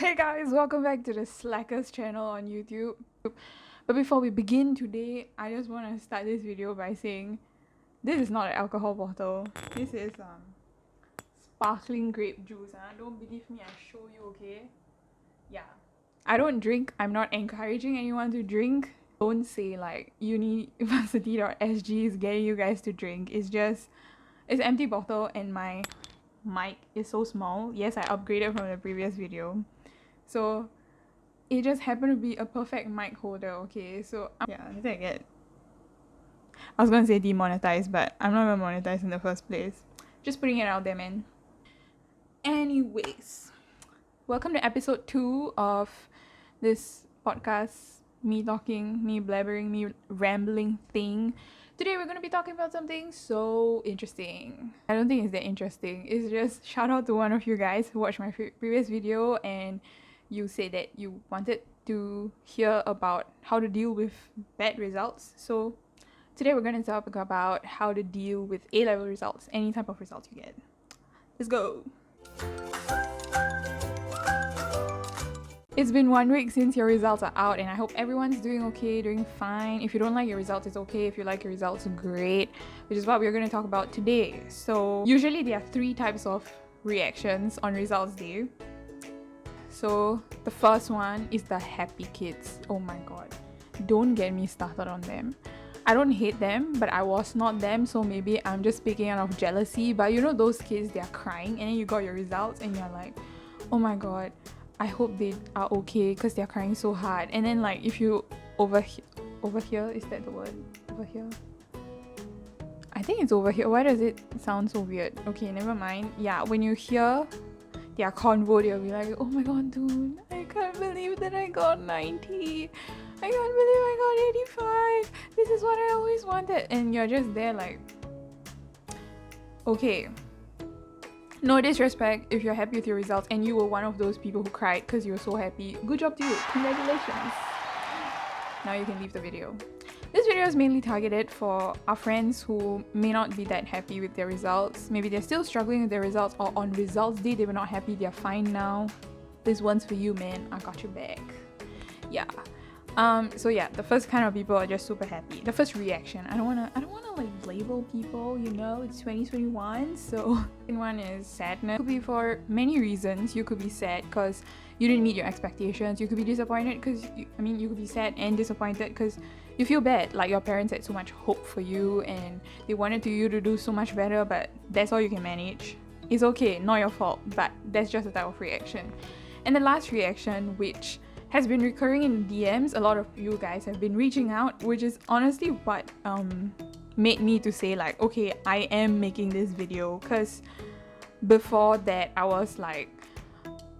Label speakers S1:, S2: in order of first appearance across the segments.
S1: Hey guys, welcome back to the Slackers channel on YouTube. But before we begin today, I just want to start this video by saying this is not an alcohol bottle. This is sparkling grape juice. Don't believe me, I show you, okay? Yeah. I don't drink. I'm not encouraging anyone to drink. Don't say like Universiteaaa.Sg is getting you guys to drink. It's an empty bottle and my mic is so small. Yes, I upgraded from the previous video. So it just happened to be a perfect mic holder, okay? So yeah, I was gonna say demonetized, but I'm not even monetized in the first place. Just putting it out there, man. Anyways, welcome to episode 2 of this podcast. Me talking, me blabbering, me rambling thing. Today we're gonna be talking about something so interesting. I don't think it's that interesting. It's just shout out to one of you guys who watched my previous video and you said that you wanted to hear about how to deal with bad results. So today we're gonna talk about how to deal with A-level results, any type of results you get. Let's go. It's been 1 week since your results are out and I hope everyone's doing okay, doing fine. If you don't like your results, it's okay. If you like your results, great. Which is what we're going to talk about today. So usually there are 3 types of reactions on results day. So the first one is the happy kids. Oh my god. Don't get me started on them. I don't hate them, but I was not them, so maybe I'm just speaking out of jealousy. But you know those kids, they're crying and then you got your results and you're like, oh my god, I hope they are okay because they're crying so hard. And then like if you overhear, is that the word? Overhear? I think it's over here. Why does it sound so weird? Okay, never mind. Yeah, when you hear their convo, they'll be like, oh my god, dude, I can't believe that I got 90. I can't believe I got 85. This is what I always wanted. And you're just there like, okay. No disrespect if you're happy with your results and you were one of those people who cried because you were so happy. Good job to you. Congratulations. Now you can leave the video. This video is mainly targeted for our friends who may not be that happy with their results. Maybe they're still struggling with their results, or on results day they were not happy, they're fine now. This one's for you, man. I got your back. Yeah. So yeah, the first kind of people are just super happy. The first reaction. I don't wanna like label people, you know, it's 2021. So second one is sadness. It could be for many reasons. You could be sad because you didn't meet your expectations. You could be disappointed because you could be sad and disappointed because you feel bad, like your parents had so much hope for you and they wanted you to do so much better, but that's all you can manage. It's okay, not your fault, but that's just a type of reaction. And the last reaction, which has been recurring in DMs, a lot of you guys have been reaching out, which is honestly what made me to say like, okay, I am making this video, because before that I was like,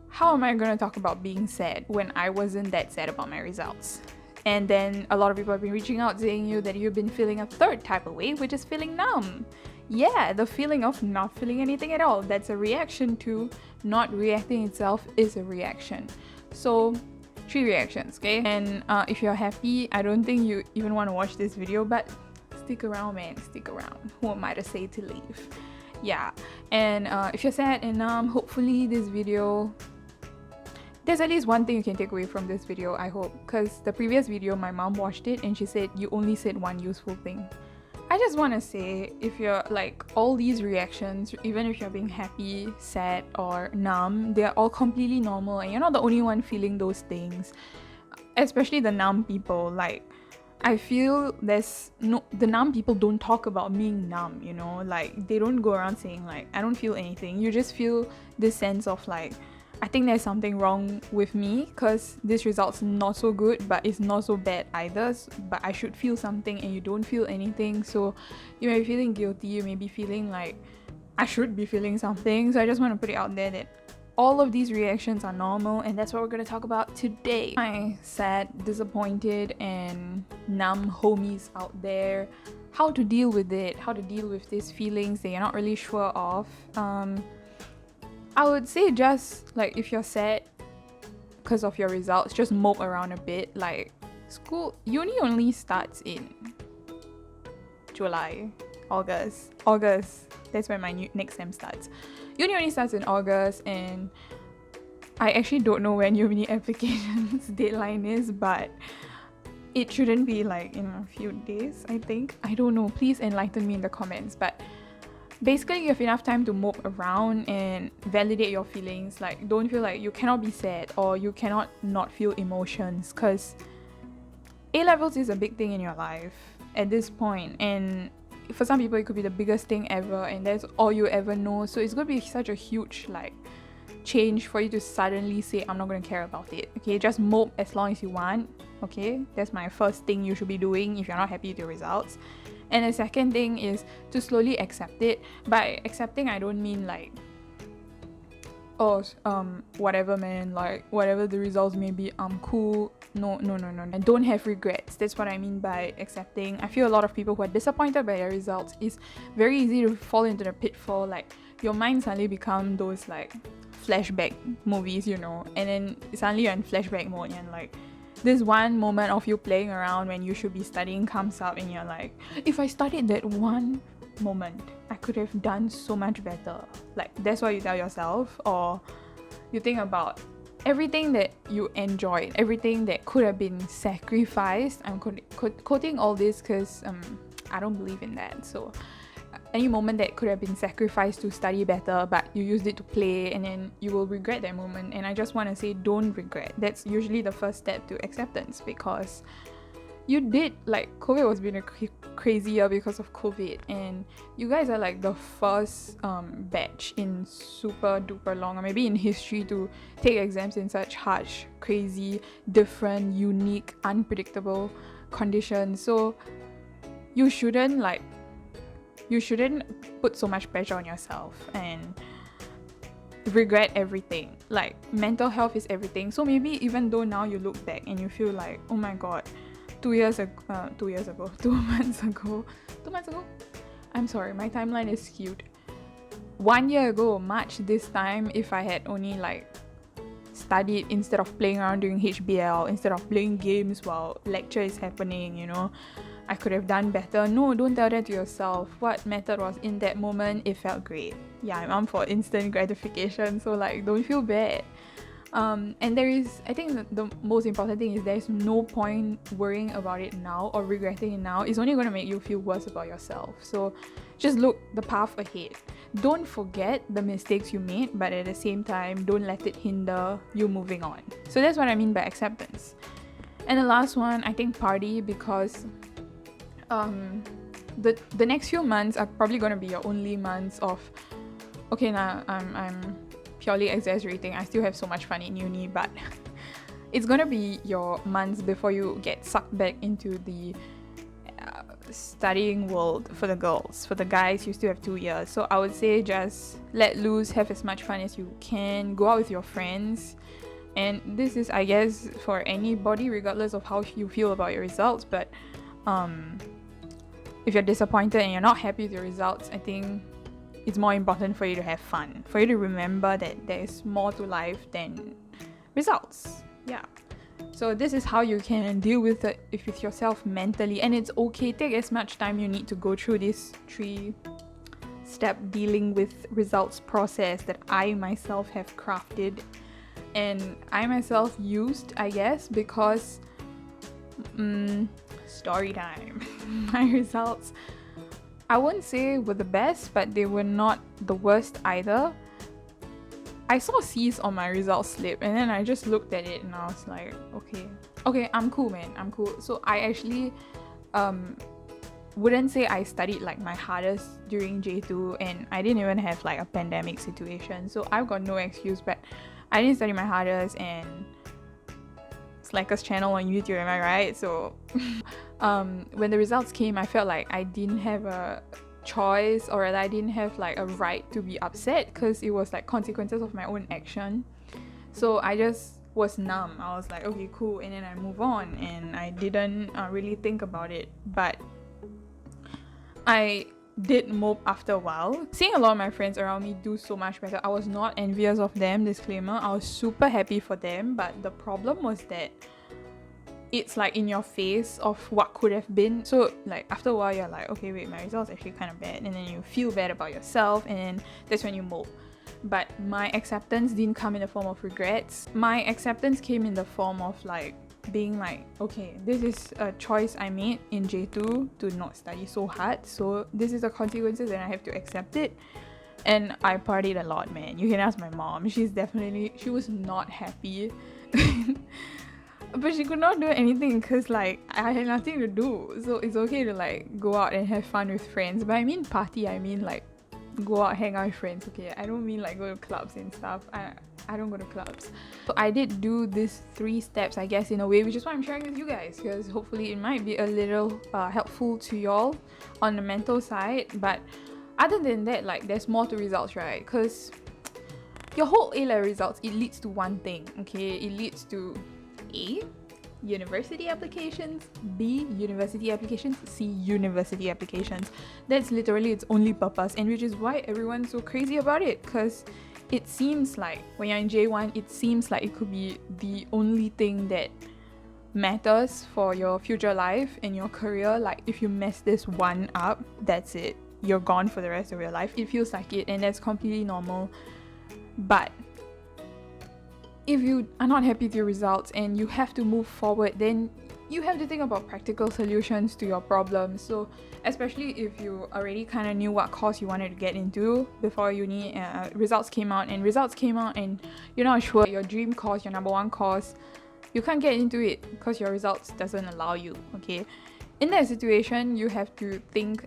S1: how am I gonna talk about being sad when I wasn't that sad about my results? And then a lot of people have been reaching out saying that you've been feeling a third type of way, which is feeling numb. Yeah, the feeling of not feeling anything at all. That's a reaction to not reacting itself is a reaction. So 3 reactions, okay? And if you're happy, I don't think you even want to watch this video, but stick around, man, stick around. Who am I to say to leave? Yeah, and if you're sad and hopefully this video, there's at least one thing you can take away from this video, I hope, because the previous video, my mom watched it and she said you only said one useful thing. I just want to say, if you're like all these reactions, even if you're being happy, sad or numb, they're all completely normal and you're not the only one feeling those things, especially the numb people. Like, I feel the numb people don't talk about being numb, you know, like they don't go around saying like, I don't feel anything. You just feel this sense of like, I think there's something wrong with me because this result's not so good, but it's not so bad either, but I should feel something and you don't feel anything. So you may be feeling guilty, you may be feeling like I should be feeling something. So I just want to put it out there that all of these reactions are normal, and that's what we're going to talk about today. My sad, disappointed and numb homies out there, how to deal with it, how to deal with these feelings that you're not really sure of. I would say just like if you're sad because of your results, just mope around a bit. Like uni only starts in July, August. That's when my next sem starts. Uni only starts in August, and I actually don't know when uni applications deadline is, but it shouldn't be like in a few days, I think. I don't know. Please enlighten me in the comments. But basically, you have enough time to mope around and validate your feelings. Like, don't feel like you cannot be sad or you cannot not feel emotions, because A-levels is a big thing in your life at this point, and for some people it could be the biggest thing ever, and that's all you ever know. So it's going to be such a huge like change for you to suddenly say, I'm not going to care about it. Okay, just mope as long as you want. Okay, that's my first thing you should be doing if you're not happy with your results. And the second thing is to slowly accept it. By accepting, I don't mean like, oh, whatever, man, like whatever the results may be, I'm cool. No. And don't have regrets. That's what I mean by accepting. I feel a lot of people who are disappointed by their results, it's very easy to fall into the pitfall. Like, your mind suddenly become those like flashback movies, and then suddenly you're in flashback mode, and like this one moment of you playing around when you should be studying comes up, and you're like, if I studied that one moment, I could have done so much better. Like, that's what you tell yourself. Or you think about everything that you enjoyed, everything that could have been sacrificed. I'm quoting all this because I don't believe in that. So any moment that could have been sacrificed to study better, but you used it to play, and then you will regret that moment. And I just want to say, don't regret. That's usually the first step to acceptance, because you did, like, COVID was being a crazy year because of COVID, and you guys are like the first batch in super duper long, or maybe in history, to take exams in such harsh, crazy, different, unique, unpredictable conditions. So you shouldn't put so much pressure on yourself and regret everything. Like, mental health is everything. So maybe even though now you look back and you feel like, oh my god, 2 months ago, I'm sorry, my timeline is skewed. 1 year ago, March this time, if I had only like studied instead of playing around during HBL, instead of playing games while lecture is happening, I could have done better. No, don't tell that to yourself. What mattered was, in that moment, it felt great. Yeah, I'm for instant gratification, so like, don't feel bad. And there is, I think the most important thing is, there's no point worrying about it now or regretting it now. It's only going to make you feel worse about yourself. So just look the path ahead. Don't forget the mistakes you made, but at the same time, don't let it hinder you moving on. So that's what I mean by acceptance. And the last one, I think party, because the next few months are probably going to be your only months of, okay, now I'm purely exaggerating, I still have so much fun in uni, but it's gonna be your months before you get sucked back into the studying world for the girls. For the guys, you still have 2 years. So I would say, just let loose, have as much fun as you can, go out with your friends. And this is, I guess, for anybody, regardless of how you feel about your results. But if you're disappointed and you're not happy with your results, I think it's more important for you to have fun, for you to remember that there is more to life than results. Yeah. So this is how you can deal with it with yourself mentally, and it's okay. Take as much time you need to go through this 3-step dealing with results process that I myself have crafted and I myself used, I guess, because story time. My results, I wouldn't say were the best, but they were not the worst either. I saw C's on my results slip, and then I just looked at it and I was like, okay, I'm cool, man, I'm cool. So I actually wouldn't say I studied like my hardest during J2, and I didn't even have like a pandemic situation, so I've got no excuse. But I didn't study my hardest, and it's like a channel on YouTube, am I right? So when the results came, I felt like I didn't have a choice, or I didn't have like a right to be upset, because it was like consequences of my own action. So I just was numb. I was like, okay, cool, and then I move on, and I didn't really think about it. But I did mope after a while. Seeing a lot of my friends around me do so much better, I was not envious of them, disclaimer. I was super happy for them, but the problem was that it's like in your face of what could have been. So like after a while, you're like, okay, wait, my results actually kind of bad, and then you feel bad about yourself, and then that's when you mope. but my acceptance didn't come in the form of regrets. My acceptance came in the form of like being like, okay, this is a choice I made in J2 to not study so hard, so this is the consequences and I have to accept it. And I partied a lot, man. You can ask my mom. She was not happy. But she could not do anything because like I had nothing to do. So it's okay to like go out and have fun with friends. But I mean party, I mean like go out, hang out with friends, okay? I don't mean like go to clubs and stuff. I don't go to clubs. So I did do these 3 steps, I guess, in a way, which is why I'm sharing with you guys, because hopefully it might be a little helpful to y'all on the mental side. But other than that, like there's more to results, right? Because your whole A-level results, it leads to one thing, okay? It leads to A, university applications, B, university applications, C, university applications. That's literally its only purpose, and which is why everyone's so crazy about it, because it seems like when you're in J1, it seems like it could be the only thing that matters for your future life and your career. Like if you mess this one up, that's it, you're gone for the rest of your life. It feels like it, and that's completely normal. But if you are not happy with your results and you have to move forward, then you have to think about practical solutions to your problems. So especially if you already kind of knew what course you wanted to get into before uni, results came out and you're not sure your dream course, your number 1 course, you can't get into it because your results doesn't allow you, okay? In that situation, you have to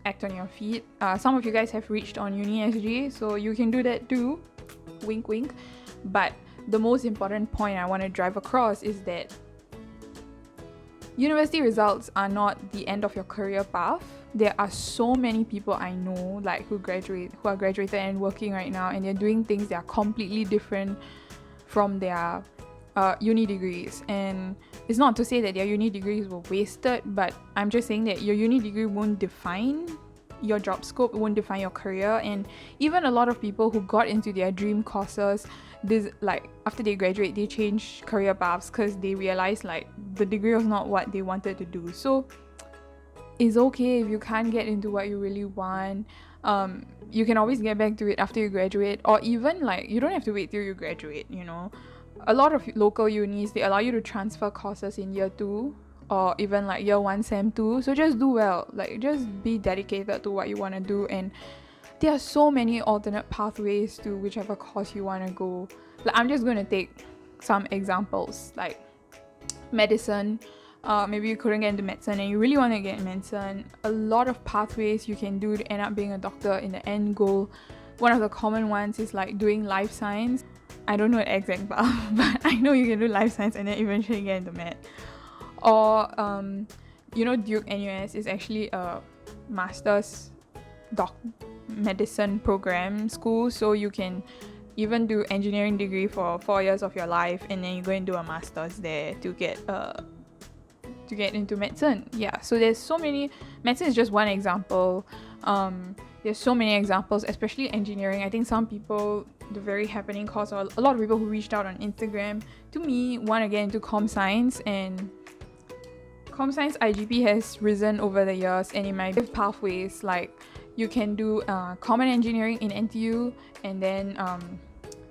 S1: act on your feet. Some of you guys have reached on Uni.Sg, so you can do that too, wink wink. But the most important point I want to drive across is that university results are not the end of your career path. There are so many people I know like who are graduated and working right now, and they're doing things that are completely different from their uni degrees. And it's not to say that their uni degrees were wasted, but I'm just saying that your uni degree won't define your job scope, won't define your career. And even a lot of people who got into their dream courses, after they graduate, they change career paths because they realize like the degree was not what they wanted to do. So it's okay if you can't get into what you really want. You can always get back to it after you graduate, or even like you don't have to wait till you graduate, you know. A lot of local unis, they allow you to transfer courses in year 2 or even like year 1 sem 2. So just do well, like just be dedicated to what you want to do. And there are so many alternate pathways to whichever course you want to go. Like I'm just going to take some examples, like medicine. Maybe you couldn't get into medicine and you really want to get medicine. A lot of pathways you can do to end up being a doctor in the end goal. One of the common ones is like doing life science. I don't know the exact path, but I know you can do life science and then eventually get into med. Or Duke NUS is actually a master's medicine program school, so you can even do engineering degree for 4 years of your life, and then you go and do a master's there to get into medicine. Yeah, so there's so many. Medicine is just one example. There's so many examples, especially engineering. I think some people, the very happening course, or a lot of people who reached out on Instagram to me want to get into com science, and com science IGP has risen over the years, and it might give pathways. Like you can do common engineering in NTU, and then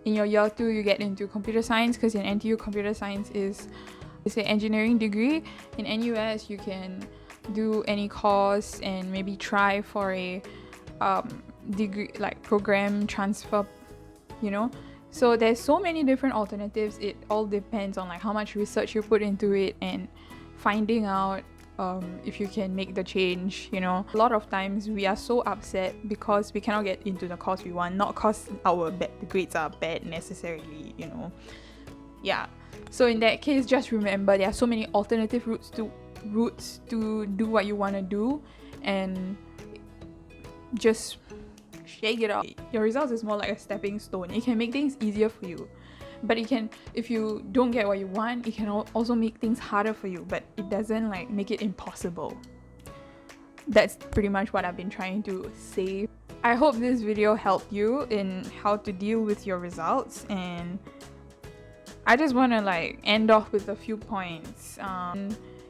S1: in your year 2 you get into computer science, because in NTU computer science is an engineering degree. In NUS you can do any course and maybe try for a degree, like program transfer, you know. So there's so many different alternatives. It all depends on like how much research you put into it and finding out if you can make the change, you know. A lot of times we are so upset because we cannot get into the course we want, not because the grades are bad necessarily, you know. Yeah, so in that case, just remember there are so many alternative routes to do what you want to do, and just shake it up. Your results is more like a stepping stone. It can make things easier for you, but it can, if you don't get what you want, it can also make things harder for you, but it doesn't like make it impossible. That's pretty much what I've been trying to say. I hope this video helped you in how to deal with your results, and I just want to like end off with a few points.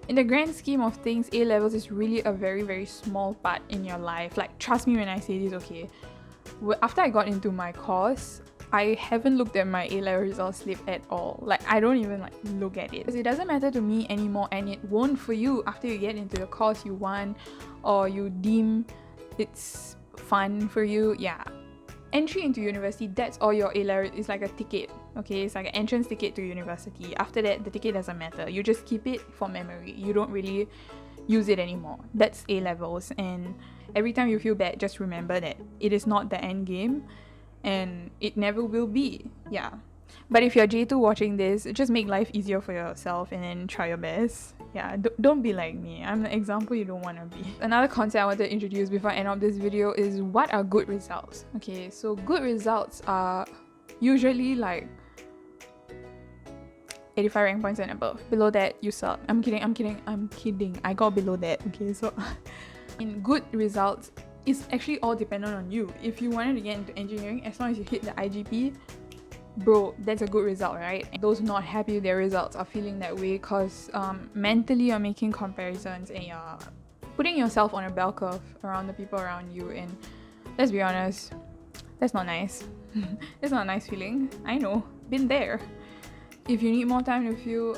S1: In the grand scheme of things, A levels is really a very, very small part in your life. Like, trust me when I say this, okay? After I got into my course, I haven't looked at my A-level results slip at all. Like, I don't even like look at it. Because it doesn't matter to me anymore, and it won't for you after you get into the course you want or you deem it's fun for you. Yeah. Entry into university, that's all your A-level is, like a ticket. Okay, it's like an entrance ticket to university. After that, the ticket doesn't matter. You just keep it for memory. You don't really use it anymore. That's A-levels. And every time you feel bad, just remember that it is not the end game, and it never will be. Yeah. But if you're J2 watching this, just make life easier for yourself and then try your best. Yeah, don't be like me. I'm the example you don't want to be. Another concept I wanted to introduce before I end up this video is what are good results. Okay, so good results are usually like 85 rank points and above. Below that, you suck. I'm kidding. I got below that. Okay, so in good results, it's actually all dependent on you. If you wanted to get into engineering, as long as you hit the IGP, bro, that's a good result, right? And those not happy with their results are feeling that way because mentally you're making comparisons and you're putting yourself on a bell curve around the people around you, and let's be honest, that's not nice. It's not a nice feeling. I know, been there. If you need more time to feel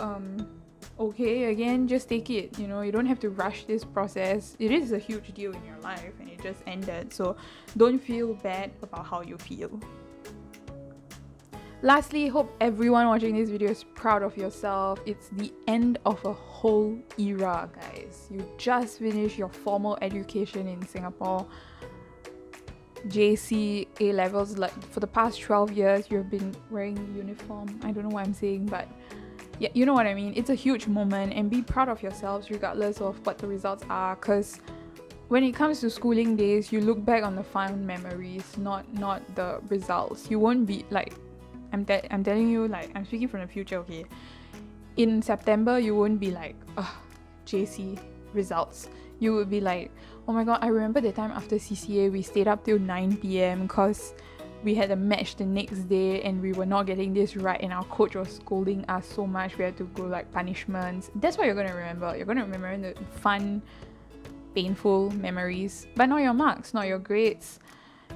S1: okay again, just take it. You know, you don't have to rush this process. It is a huge deal in your life and it just ended, so don't feel bad about how you feel. Lastly, hope everyone watching this video is proud of yourself. It's the end of a whole era, guys. You just finished your formal education in Singapore. JC, A-levels, like for the past 12 years, you've been wearing uniform. I don't know what I'm saying, but yeah, you know what I mean. It's a huge moment, and be proud of yourselves regardless of what the results are, because when it comes to schooling days, you look back on the fun memories, not the results. You won't be like, I'm telling you, like, I'm speaking from the future, okay? In September, you won't be like, JC results. You would be like, oh my god, I remember the time after CCA, we stayed up till 9 p.m. because we had a match the next day and we were not getting this right, and our coach was scolding us so much, we had to go like punishments. That's what you're gonna remember. You're gonna remember the fun, painful memories, but not your marks, not your grades.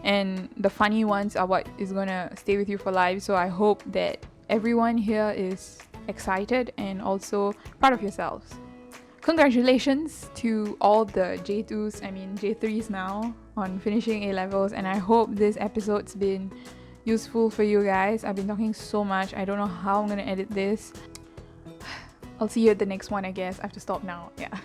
S1: And the funny ones are what is gonna stay with you for life. So I hope that everyone here is excited and also proud of yourselves. Congratulations to all the J2s, I mean J3s now, on finishing A-levels, and I hope this episode's been useful for you guys. I've been talking so much, I don't know how I'm gonna edit this. I'll see you at the next one, I guess. I have to stop now. Yeah.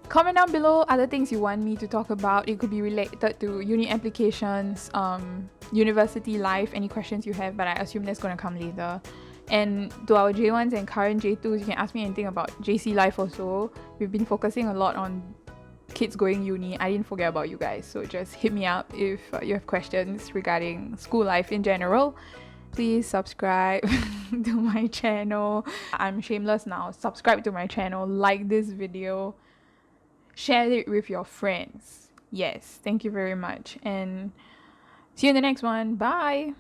S1: Comment down below other things you want me to talk about. It could be related to uni applications, university life, any questions you have, but I assume that's gonna come later. And to our J1s and current J2s, you can ask me anything about JC life also. We've been focusing a lot on kids going uni. I didn't forget about you guys, so just hit me up if you have questions regarding school life in general. Please subscribe to my channel. I'm shameless now. Subscribe to my channel, like this video, share it with your friends. Yes, thank you very much, and see you in the next one. Bye.